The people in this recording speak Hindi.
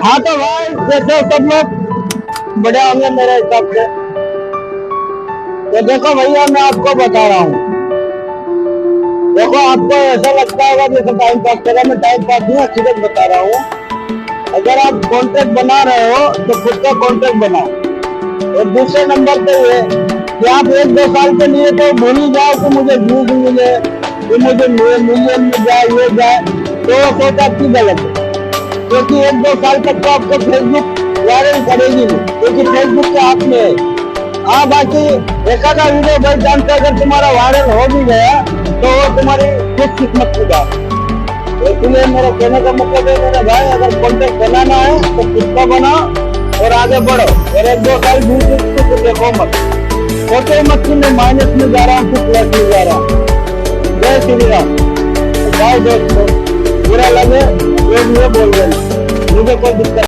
हाँ तो भाई जैसे सब लोग बड़े होंगे मेरे हिसाब से। तो देखो भैया मैं आपको बता रहा हूँ। देखो आपको ऐसा लगता होगा जैसे टाइम पास करा, मैं टाइम पास नहीं सीरियस बता रहा हूँ। अगर आप कॉन्ट्रैक्ट बना रहे हो तो खुद का कॉन्ट्रैक्ट बनाओ। और दूसरे नंबर पे ये कि आप 1-2 साल के लिए तो भूल ही जाओ कि मुझे व्यूज मिले, कि मुझे मिलियन में जाए, ये जाए, तो वो सोच आपकी गलत है। क्योंकि 1-2 साल तक तो आपको फेसबुक वायरल करेगी नहीं, क्योंकि फेसबुक के हाथ में है। हाँ बाकी एक आधा वीडियो बाई चांस अगर तुम्हारा वायरल हो भी गया तो वो तुम्हारी खुद किस्मत की बात। इसलिए मेरा कहने का मतलब है मेरे भाई, अगर कॉन्टेक्ट बनाना है तो खुद का बनाओ और आगे बढ़ो। और 1-2 साल दूर देखो मत, सोचो मत कि मैं माइनस में जा रहा हूँ कि प्लस में जा रहा हूँ। जय श्री राम। भाई दोस्तों बुरा लगे जो भी बोल रहे, मुझे कोई दिक्कत